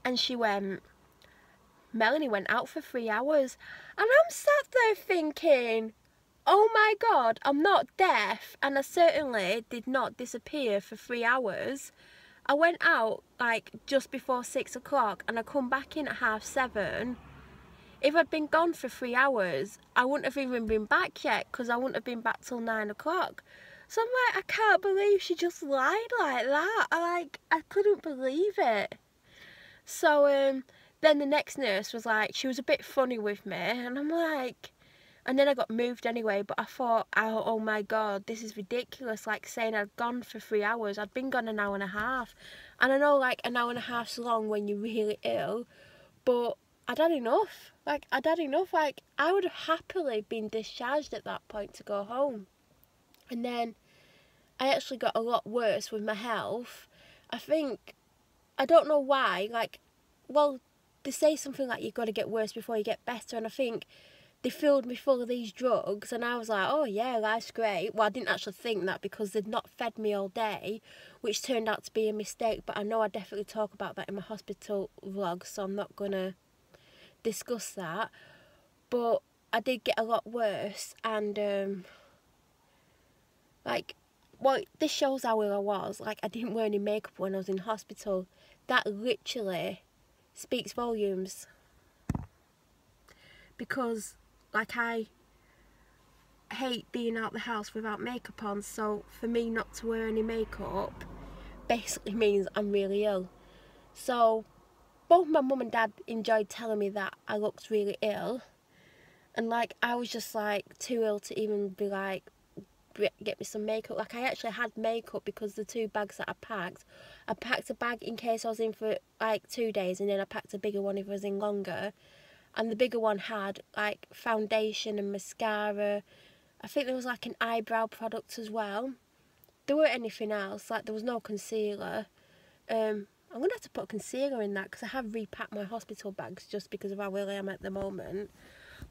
And she went, Melanie went out for 3 hours. And I'm sat there thinking, oh my God, I'm not deaf, and I certainly did not disappear for 3 hours. I went out like just before 6 o'clock and I come back in at 7:30. If I'd been gone for 3 hours, I wouldn't have even been back yet, because I wouldn't have been back till 9 o'clock. So I'm like, I can't believe she just lied like that. I couldn't believe it. So then the next nurse was like, she was a bit funny with me, and I'm like, and then I got moved anyway, but I thought, oh my God, this is ridiculous, like saying I'd gone for 3 hours. I'd been gone an hour and a half. And I know like an hour and a half's long when you're really ill, but I'd had enough. Like, I would have happily been discharged at that point to go home. And then I actually got a lot worse with my health. I don't know why, like, well, they say something like you've got to get worse before you get better, and I think they filled me full of these drugs, and I was like, oh yeah, life's great. Well, I didn't actually think that, because they'd not fed me all day, which turned out to be a mistake, but I know I definitely talk about that in my hospital vlog, so I'm not going to discuss that. But I did get a lot worse, and like, well, this shows how ill I was. Like, I didn't wear any makeup when I was in hospital. That literally speaks volumes, because like, I hate being out the house without makeup on, so for me not to wear any makeup basically means I'm really ill. So both my mum and dad enjoyed telling me that I looked really ill, and like, I was just like too ill to even be like, get me some makeup. Like, I actually had makeup, because the 2 bags that I packed a bag in case I was in for like 2 days, and then I packed a bigger one if I was in longer, and the bigger one had like foundation and mascara. I think there was like an eyebrow product as well. There weren't anything else, like there was no concealer. I'm going to have to put concealer in that, because I have repacked my hospital bags just because of how ill I am at the moment.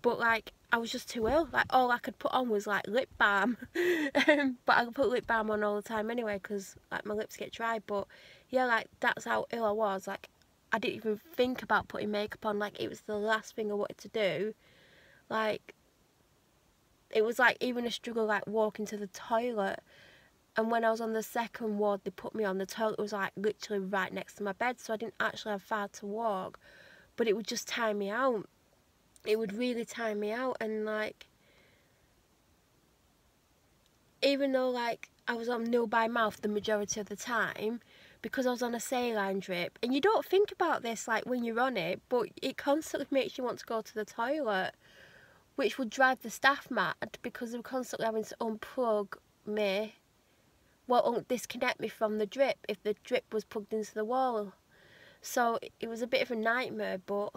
But like, I was just too ill. Like, all I could put on was like lip balm. But I put lip balm on all the time anyway, because like my lips get dry. But yeah, like, that's how ill I was. Like, I didn't even think about putting makeup on. Like, it was the last thing I wanted to do. Like, it was like even a struggle like walking to the toilet. And when I was on the second ward, they put me on, the toilet was like literally right next to my bed, so I didn't actually have far to walk. But it would just tire me out. It would really tire me out. And like, even though like I was on nil by mouth the majority of the time, because I was on a saline drip, and you don't think about this like when you're on it, but it constantly makes you want to go to the toilet, which would drive the staff mad, because they were constantly having to unplug me, well, disconnect me from the drip if the drip was plugged into the wall. So it was a bit of a nightmare. But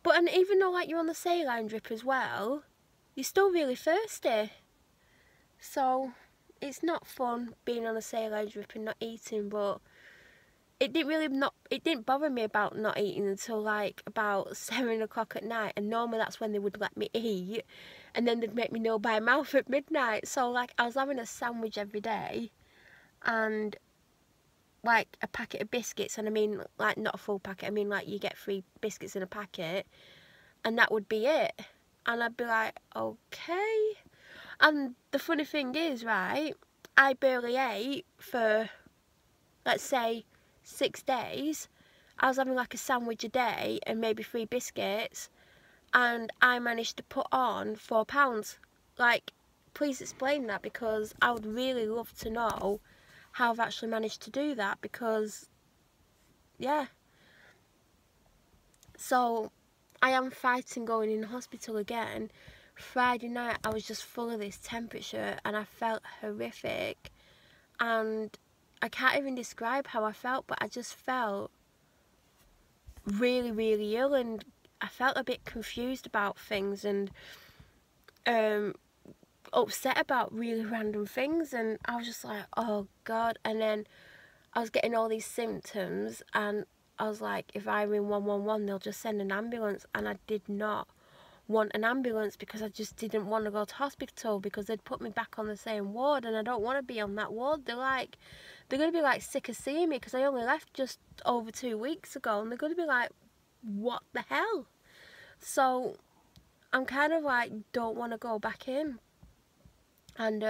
and even though like you're on the saline drip as well, you're still really thirsty. So it's not fun being on a saline drip and not eating. But it didn't bother me about not eating until like about 7 o'clock at night, and normally that's when they would let me eat, and then they'd make me nil by mouth at midnight. So like, I was having a sandwich every day, and like a packet of biscuits, and I mean like not a full packet, I mean like you get 3 biscuits in a packet, and that would be it. And I'd be like, okay. And the funny thing is, right, I barely ate for, let's say, 6 days. I was having like a sandwich a day and maybe 3 biscuits, and I managed to put on 4 pounds. Like, please explain that, because I would really love to know how I've actually managed to do that, because yeah. So I am fighting going in hospital again. Friday night I was just full of this temperature, and I felt horrific, and I can't even describe how I felt, but I just felt really, really ill, and I felt a bit confused about things, and upset about really random things, and I was just like, oh God. And then I was getting all these symptoms, and I was like, if I ring 111 they'll just send an ambulance, and I did not want an ambulance because I just didn't want to go to hospital because they'd put me back on the same ward, and I don't want to be on that ward. They're going to be like sick of seeing me because I only left just over 2 weeks ago, and they're going to be like, what the hell? So I'm kind of like, don't want to go back in. And